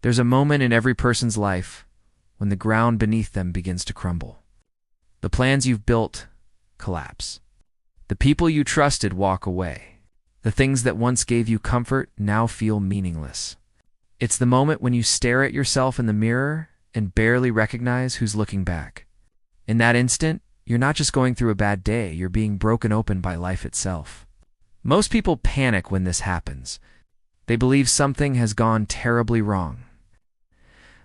There's a moment in every person's life when the ground beneath them begins to crumble. The plans you've built collapse. The people you trusted walk away. The things that once gave you comfort now feel meaningless. It's the moment when you stare at yourself in the mirror and barely recognize who's looking back. In that instant, you're not just going through a bad day, you're being broken open by life itself. Most people panic when this happens. They believe something has gone terribly wrong.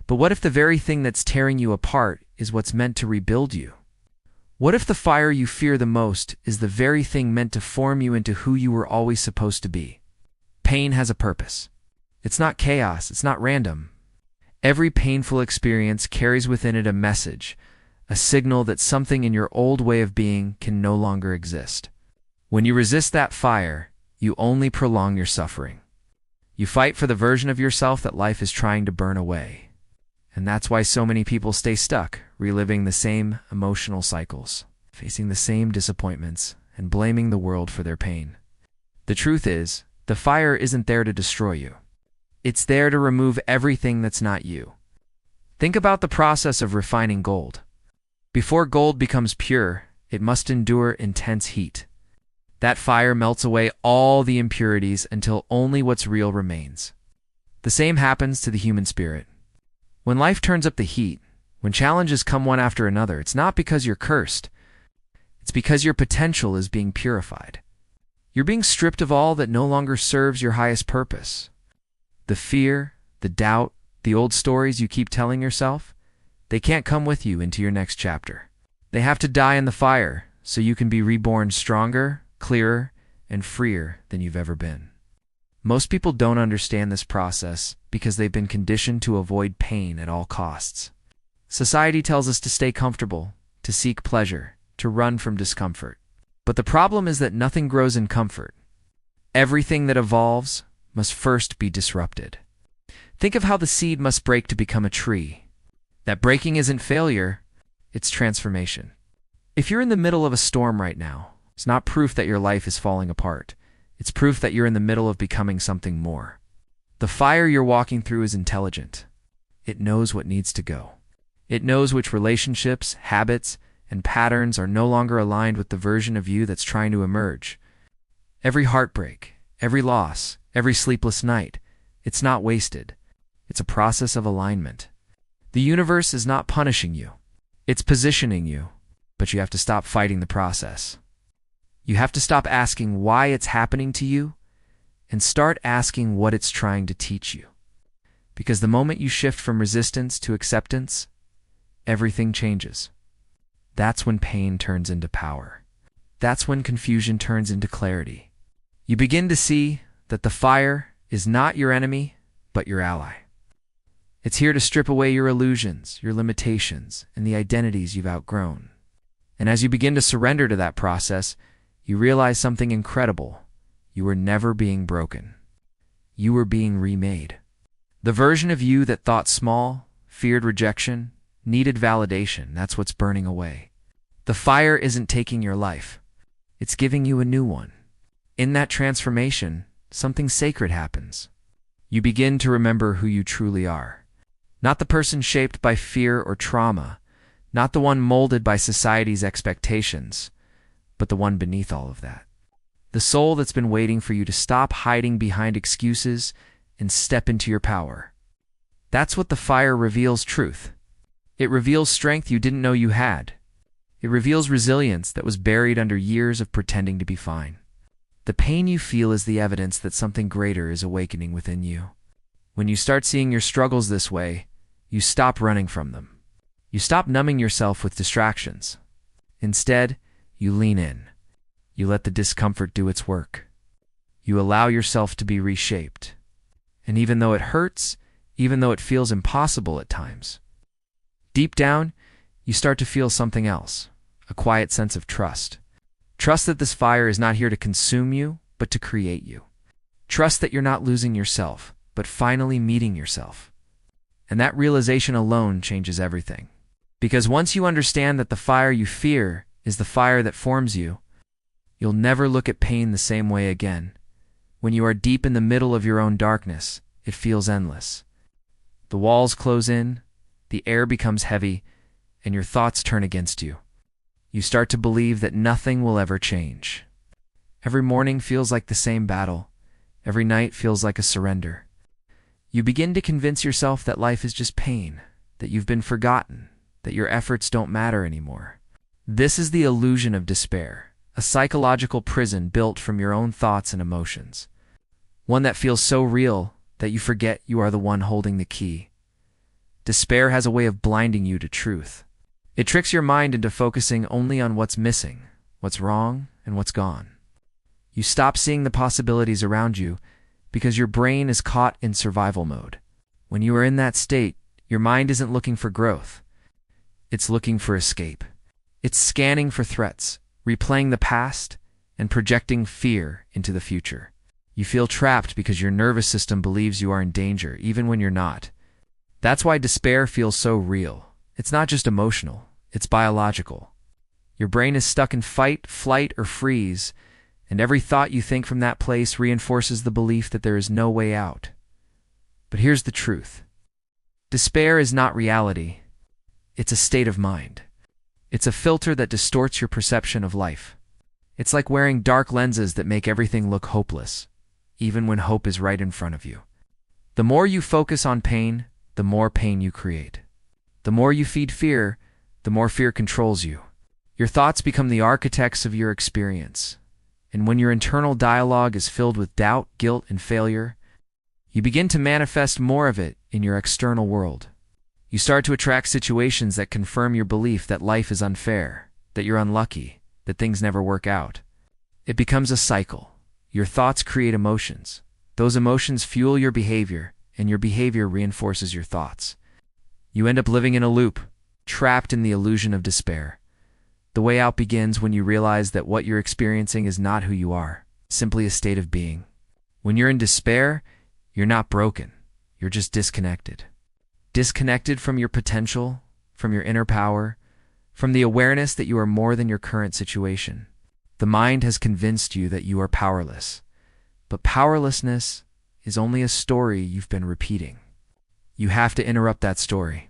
But what if the very thing that's tearing you apart is what's meant to rebuild you? What if the fire you fear the most is the very thing meant to form you into who you were always supposed to be? Pain has a purpose. It's not chaos, it's not random. Every painful experience carries within it a message, a signal that something in your old way of being can no longer exist. When you resist that fire, you only prolong your suffering. You fight for the version of yourself that life is trying to burn away. And that's why so many people stay stuck, reliving the same emotional cycles, facing the same disappointments, and blaming the world for their pain. The truth is, the fire isn't there to destroy you. It's there to remove everything that's not you. Think about the process of refining gold. Before gold becomes pure, it must endure intense heat. That fire melts away all the impurities until only what's real remains. The same happens to the human spirit. When life turns up the heat, when challenges come one after another, it's not because you're cursed. It's because your potential is being purified. You're being stripped of all that no longer serves your highest purpose. The fear, the doubt, the old stories you keep telling yourself, they can't come with you into your next chapter. They have to die in the fire so you can be reborn stronger, clearer, and freer than you've ever been. Most people don't understand this process because they've been conditioned to avoid pain at all costs. Society tells us to stay comfortable, to seek pleasure, to run from discomfort. But the problem is that nothing grows in comfort. Everything that evolves must first be disrupted. Think of how the seed must break to become a tree. That breaking isn't failure, it's transformation. If you're in the middle of a storm right now, it's not proof that your life is falling apart. It's proof that you're in the middle of becoming something more. The fire you're walking through is intelligent. It knows what needs to go. It knows which relationships, habits, and patterns are no longer aligned with the version of you that's trying to emerge. Every heartbreak, every loss, every sleepless night, it's not wasted. It's a process of alignment. The universe is not punishing you. It's positioning you, but you have to stop fighting the process. You have to stop asking why it's happening to you and start asking what it's trying to teach you. Because the moment you shift from resistance to acceptance, everything changes. That's when pain turns into power. That's when confusion turns into clarity. You begin to see that the fire is not your enemy, but your ally. It's here to strip away your illusions, your limitations, and the identities you've outgrown. And as you begin to surrender to that process, you realize something incredible. You were never being broken. You were being remade. The version of you that thought small, feared rejection, needed validation, that's what's burning away. The fire isn't taking your life. It's giving you a new one. In that transformation, something sacred happens. You begin to remember who you truly are. Not the person shaped by fear or trauma, not the one molded by society's expectations, but the one beneath all of that. The soul that's been waiting for you to stop hiding behind excuses and step into your power. That's what the fire reveals: truth. It reveals strength you didn't know you had. It reveals resilience that was buried under years of pretending to be fine. The pain you feel is the evidence that something greater is awakening within you. When you start seeing your struggles this way, you stop running from them. You stop numbing yourself with distractions. Instead, you lean in. You let the discomfort do its work. You allow yourself to be reshaped. And even though it hurts, even though it feels impossible at times, deep down, you start to feel something else, a quiet sense of trust. Trust that this fire is not here to consume you, but to create you. Trust that you're not losing yourself, but finally meeting yourself. And that realization alone changes everything. Because once you understand that the fire you fear is the fire that forms you, you'll never look at pain the same way again. When you are deep in the middle of your own darkness, it feels endless. The walls close in, the air becomes heavy, and your thoughts turn against you. You start to believe that nothing will ever change. Every morning feels like the same battle. Every night feels like a surrender. You begin to convince yourself that life is just pain, that you've been forgotten, that your efforts don't matter anymore. This is the illusion of despair, a psychological prison built from your own thoughts and emotions. One that feels so real that you forget you are the one holding the key. Despair has a way of blinding you to truth. It tricks your mind into focusing only on what's missing, what's wrong, and what's gone. You stop seeing the possibilities around you because your brain is caught in survival mode. When you are in that state, your mind isn't looking for growth. It's looking for escape. It's scanning for threats, replaying the past, and projecting fear into the future. You feel trapped because your nervous system believes you are in danger, even when you're not. That's why despair feels so real. It's not just emotional, it's biological. Your brain is stuck in fight, flight, or freeze, and every thought you think from that place reinforces the belief that there is no way out. But here's the truth. Despair is not reality. It's a state of mind. It's a filter that distorts your perception of life. It's like wearing dark lenses that make everything look hopeless, even when hope is right in front of you. The more you focus on pain, the more pain you create. The more you feed fear, the more fear controls you. Your thoughts become the architects of your experience. And when your internal dialogue is filled with doubt, guilt, and failure, you begin to manifest more of it in your external world. You start to attract situations that confirm your belief that life is unfair, that you're unlucky, that things never work out. It becomes a cycle. Your thoughts create emotions. Those emotions fuel your behavior, and your behavior reinforces your thoughts. You end up living in a loop, trapped in the illusion of despair. The way out begins when you realize that what you're experiencing is not who you are, simply a state of being. When you're in despair, you're not broken. You're just disconnected. Disconnected from your potential, from your inner power, from the awareness that you are more than your current situation. The mind has convinced you that you are powerless. But powerlessness is only a story you've been repeating. You have to interrupt that story.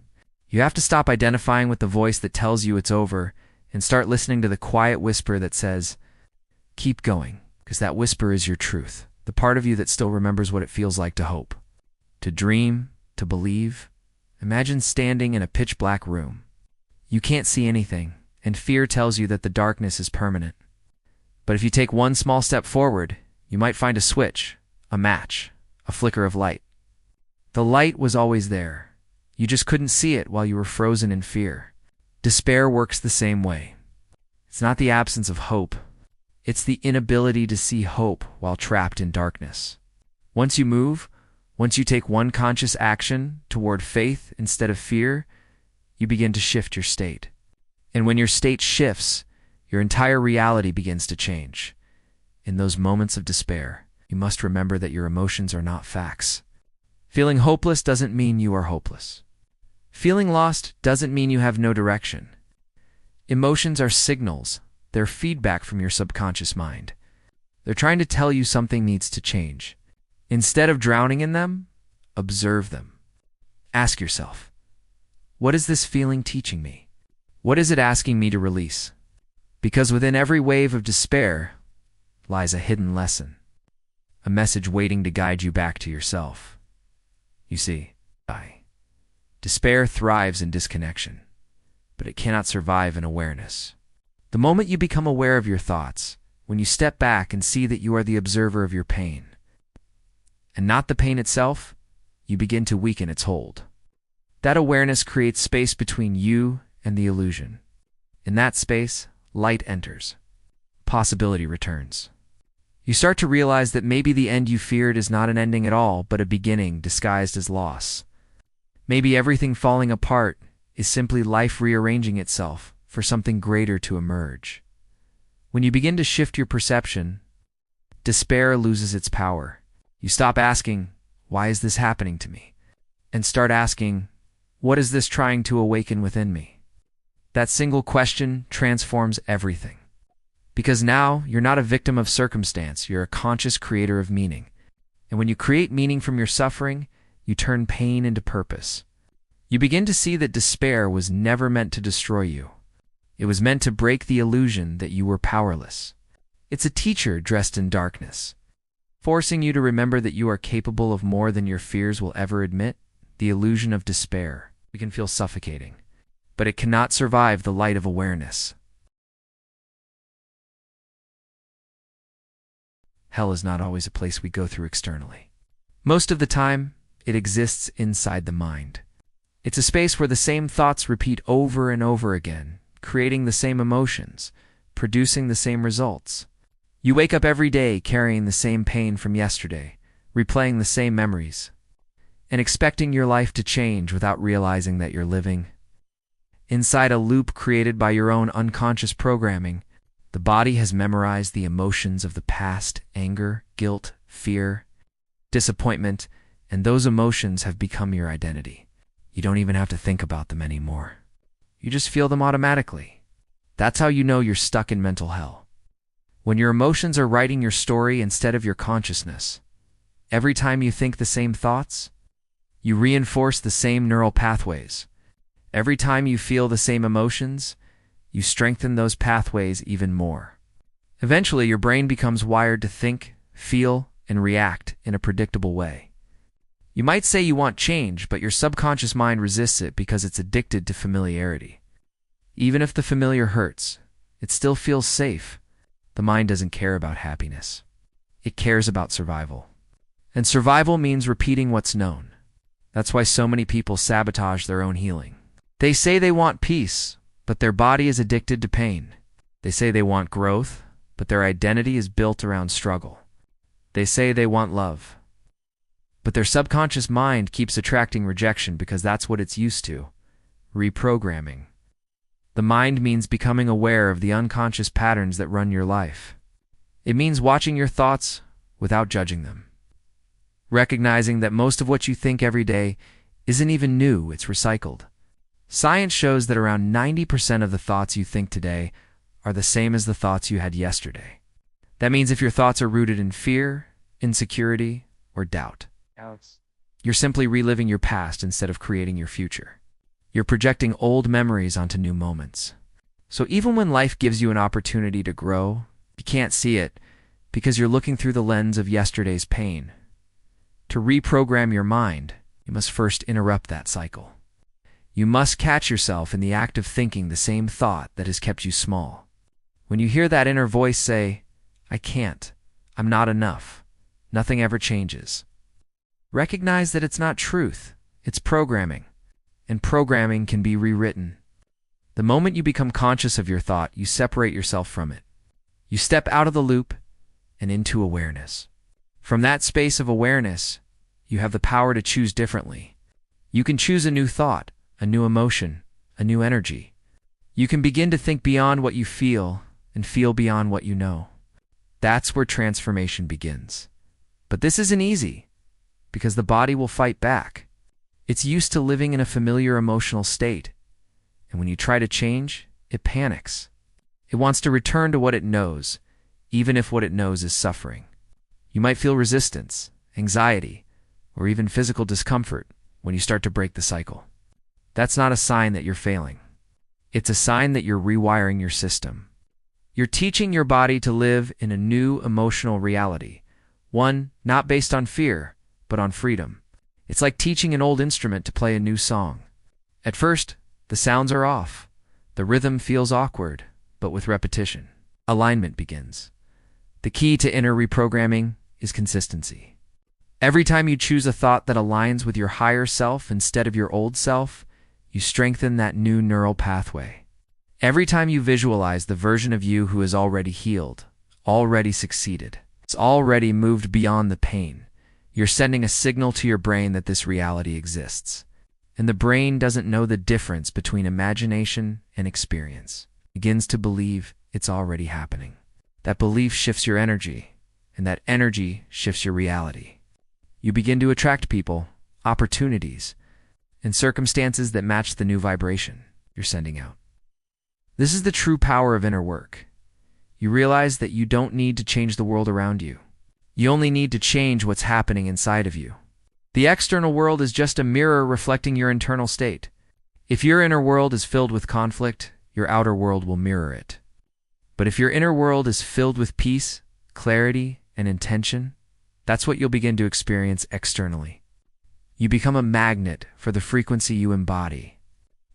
You have to stop identifying with the voice that tells you it's over and start listening to the quiet whisper that says, keep going, because that whisper is your truth, the part of you that still remembers what it feels like to hope, to dream, to believe. Imagine standing in a pitch-black room. You can't see anything, and fear tells you that the darkness is permanent. But if you take one small step forward, you might find a switch, a match, a flicker of light. The light was always there. You just couldn't see it while you were frozen in fear. Despair works the same way. It's not the absence of hope. It's the inability to see hope while trapped in darkness. Once you move, once you take one conscious action toward faith instead of fear, you begin to shift your state. And when your state shifts, your entire reality begins to change. In those moments of despair, you must remember that your emotions are not facts. Feeling hopeless doesn't mean you are hopeless. Feeling lost doesn't mean you have no direction. Emotions are signals. They're feedback from your subconscious mind. They're trying to tell you something needs to change. Instead of drowning in them, observe them. Ask yourself, what is this feeling teaching me? What is it asking me to release? Because within every wave of despair lies a hidden lesson, a message waiting to guide you back to yourself. You see, despair thrives in disconnection, but it cannot survive in awareness. The moment you become aware of your thoughts, when you step back and see that you are the observer of your pain, and not the pain itself, you begin to weaken its hold. That awareness creates space between you and the illusion. In that space, light enters. Possibility returns. You start to realize that maybe the end you feared is not an ending at all, but a beginning disguised as loss. Maybe everything falling apart is simply life rearranging itself for something greater to emerge. When you begin to shift your perception, despair loses its power. You stop asking, why is this happening to me? And start asking, what is this trying to awaken within me? That single question transforms everything. Because now you're not a victim of circumstance, you're a conscious creator of meaning. And when you create meaning from your suffering, you turn pain into purpose. You begin to see that despair was never meant to destroy you. It was meant to break the illusion that you were powerless. It's a teacher dressed in darkness, forcing you to remember that you are capable of more than your fears will ever admit. The illusion of despair. It can feel suffocating, but it cannot survive the light of awareness. Hell is not always a place we go through externally. Most of the time, it exists inside the mind. It's a space where the same thoughts repeat over and over again, creating the same emotions, producing the same results. You wake up every day carrying the same pain from yesterday, replaying the same memories, and expecting your life to change without realizing that you're living inside a loop created by your own unconscious programming. The body has memorized the emotions of the past: anger, guilt, fear, disappointment, and those emotions have become your identity. You don't even have to think about them anymore. You just feel them automatically. That's how you know you're stuck in mental hell. When your emotions are writing your story instead of your consciousness. Every time you think the same thoughts, you reinforce the same neural pathways. Every time you feel the same emotions, you strengthen those pathways even more. Eventually, your brain becomes wired to think, feel, and react in a predictable way. You might say you want change, but your subconscious mind resists it because it's addicted to familiarity. Even if the familiar hurts, it still feels safe. The mind doesn't care about happiness. It cares about survival. And survival means repeating what's known. That's why so many people sabotage their own healing. They say they want peace, but their body is addicted to pain. They say they want growth, but their identity is built around struggle. They say they want love, but their subconscious mind keeps attracting rejection because that's what it's used to. Reprogramming. The mind means becoming aware of the unconscious patterns that run your life. It means watching your thoughts without judging them. Recognizing that most of what you think every day isn't even new, it's recycled. Science shows that around 90% of the thoughts you think today are the same as the thoughts you had yesterday. That means if your thoughts are rooted in fear, insecurity, or doubt, you're simply reliving your past instead of creating your future. You're projecting old memories onto new moments. So even when life gives you an opportunity to grow, you can't see it because you're looking through the lens of yesterday's pain. To reprogram your mind, you must first interrupt that cycle. You must catch yourself in the act of thinking the same thought that has kept you small. When you hear that inner voice say, "I can't, I'm not enough, nothing ever changes," recognize that it's not truth, it's programming, and programming can be rewritten. The moment you become conscious of your thought, you separate yourself from it. You step out of the loop and into awareness. From that space of awareness, you have the power to choose differently. You can choose a new thought, a new emotion, a new energy. You can begin to think beyond what you feel and feel beyond what you know. That's where transformation begins. But this isn't easy, because the body will fight back. It's used to living in a familiar emotional state, and when you try to change, it panics. It wants to return to what it knows, even if what it knows is suffering. You might feel resistance, anxiety, or even physical discomfort when you start to break the cycle. That's not a sign that you're failing. It's a sign that you're rewiring your system. You're teaching your body to live in a new emotional reality, one not based on fear, but on freedom. It's like teaching an old instrument to play a new song. At first, the sounds are off. The rhythm feels awkward, but with repetition, alignment begins. The key to inner reprogramming is consistency. Every time you choose a thought that aligns with your higher self instead of your old self, you strengthen that new neural pathway. Every time you visualize the version of you who is already healed, already succeeded, it's already moved beyond the pain, you're sending a signal to your brain that this reality exists. And the brain doesn't know the difference between imagination and experience. It begins to believe it's already happening. That belief shifts your energy, and that energy shifts your reality. You begin to attract people, opportunities, and circumstances that match the new vibration you're sending out. This is the true power of inner work. You realize that you don't need to change the world around you. You only need to change what's happening inside of you. The external world is just a mirror reflecting your internal state. If your inner world is filled with conflict, your outer world will mirror it. But if your inner world is filled with peace, clarity, and intention, that's what you'll begin to experience externally. You become a magnet for the frequency you embody.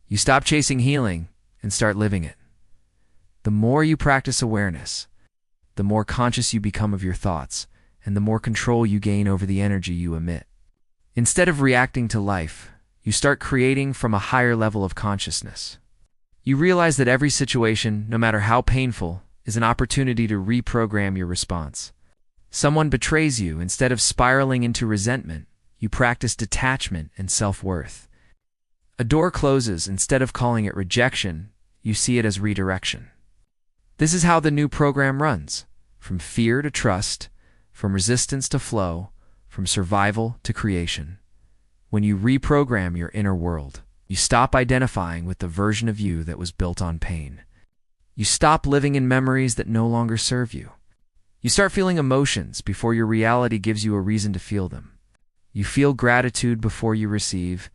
You stop chasing healing and start living it. The more you practice awareness, the more conscious you become of your thoughts, and the more control you gain over the energy you emit. Instead of reacting to life, you start creating from a higher level of consciousness. You realize that every situation, no matter how painful, is an opportunity to reprogram your response. Someone betrays you. Instead of spiraling into resentment, you practice detachment and self-worth. A door closes. Instead of calling it rejection, you see it as redirection. This is how the new program runs, from fear to trust, from resistance to flow, from survival to creation. When you reprogram your inner world, you stop identifying with the version of you that was built on pain. You stop living in memories that no longer serve you. You start feeling emotions before your reality gives you a reason to feel them. You feel gratitude before you receive,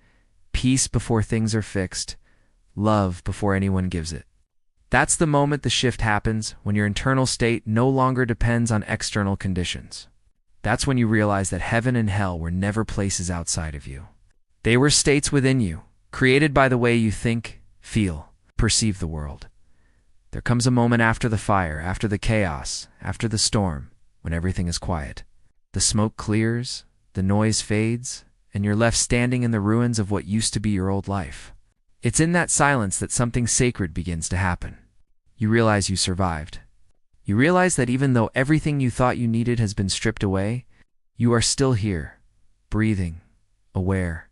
peace before things are fixed, love before anyone gives it. That's the moment the shift happens, when your internal state no longer depends on external conditions. That's when you realize that heaven and hell were never places outside of you. They were states within you, created by the way you think, feel, perceive the world. There comes a moment after the fire, after the chaos, after the storm, when everything is quiet. The smoke clears, the noise fades, and you're left standing in the ruins of what used to be your old life. It's in that silence that something sacred begins to happen. You realize you survived. You realize that even though everything you thought you needed has been stripped away, you are still here, breathing, aware,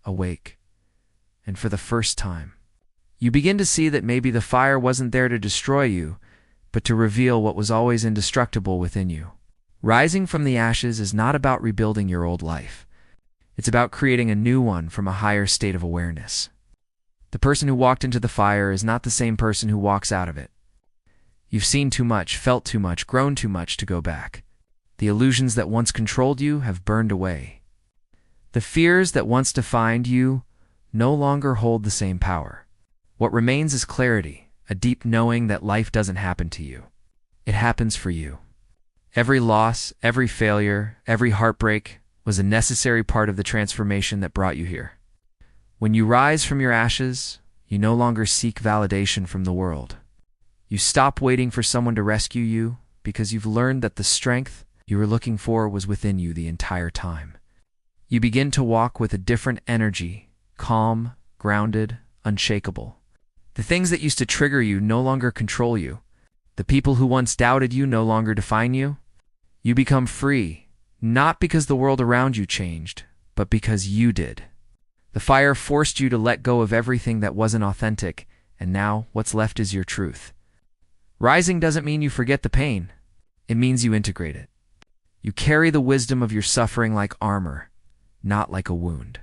awake. And for the first time, you begin to see that maybe the fire wasn't there to destroy you, but to reveal what was always indestructible within you. Rising from the ashes is not about rebuilding your old life. It's about creating a new one from a higher state of awareness. The person who walked into the fire is not the same person who walks out of it. You've seen too much, felt too much, grown too much to go back. The illusions that once controlled you have burned away. The fears that once defined you no longer hold the same power. What remains is clarity, a deep knowing that life doesn't happen to you. It happens for you. Every loss, every failure, every heartbreak was a necessary part of the transformation that brought you here. When you rise from your ashes, you no longer seek validation from the world. You stop waiting for someone to rescue you because you've learned that the strength you were looking for was within you the entire time. You begin to walk with a different energy, calm, grounded, unshakable. The things that used to trigger you no longer control you. The people who once doubted you no longer define you. You become free, not because the world around you changed, but because you did. The fire forced you to let go of everything that wasn't authentic, and now what's left is your truth. Rising doesn't mean you forget the pain. It means you integrate it. You carry the wisdom of your suffering like armor, not like a wound.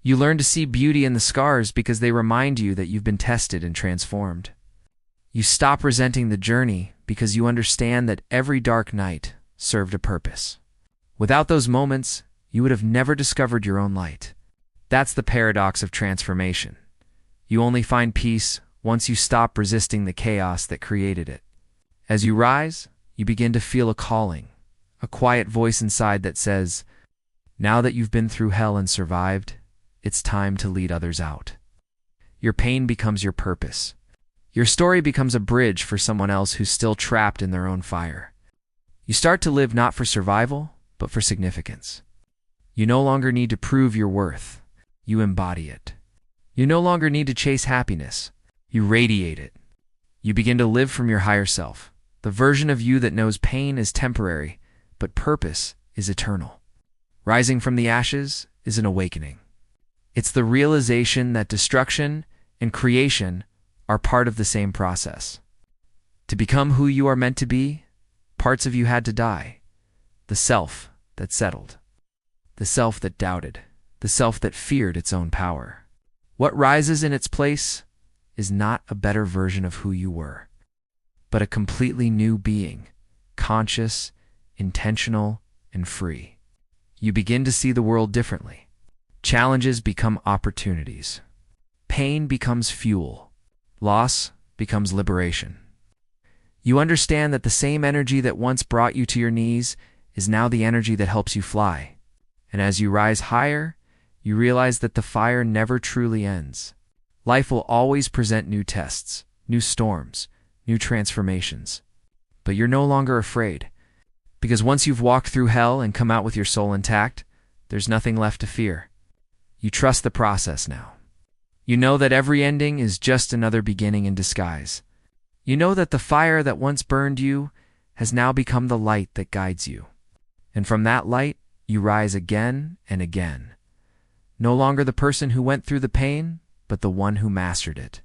You learn to see beauty in the scars because they remind you that you've been tested and transformed. You stop resenting the journey because you understand that every dark night served a purpose. Without those moments, you would have never discovered your own light. That's the paradox of transformation. You only find peace once you stop resisting the chaos that created it. As you rise, you begin to feel a calling, a quiet voice inside that says, "Now that you've been through hell and survived, it's time to lead others out." Your pain becomes your purpose. Your story becomes a bridge for someone else who's still trapped in their own fire. You start to live not for survival, but for significance. You no longer need to prove your worth. You embody it. You no longer need to chase happiness. You radiate it. You begin to live from your higher self, the version of you that knows pain is temporary, but purpose is eternal. Rising from the ashes is an awakening. It's the realization that destruction and creation are part of the same process. To become who you are meant to be, parts of you had to die. The self that settled. The self that doubted. The self that feared its own power. What rises in its place is not a better version of who you were, but a completely new being, conscious, intentional, and free. You begin to see the world differently. Challenges become opportunities. Pain becomes fuel. Loss becomes liberation. You understand that the same energy that once brought you to your knees is now the energy that helps you fly. And as you rise higher, you realize that the fire never truly ends. Life will always present new tests, new storms, new transformations. But you're no longer afraid, because once you've walked through hell and come out with your soul intact, there's nothing left to fear. You trust the process now. You know that every ending is just another beginning in disguise. You know that the fire that once burned you has now become the light that guides you. And from that light, you rise again and again. No longer the person who went through the pain, but the one who mastered it.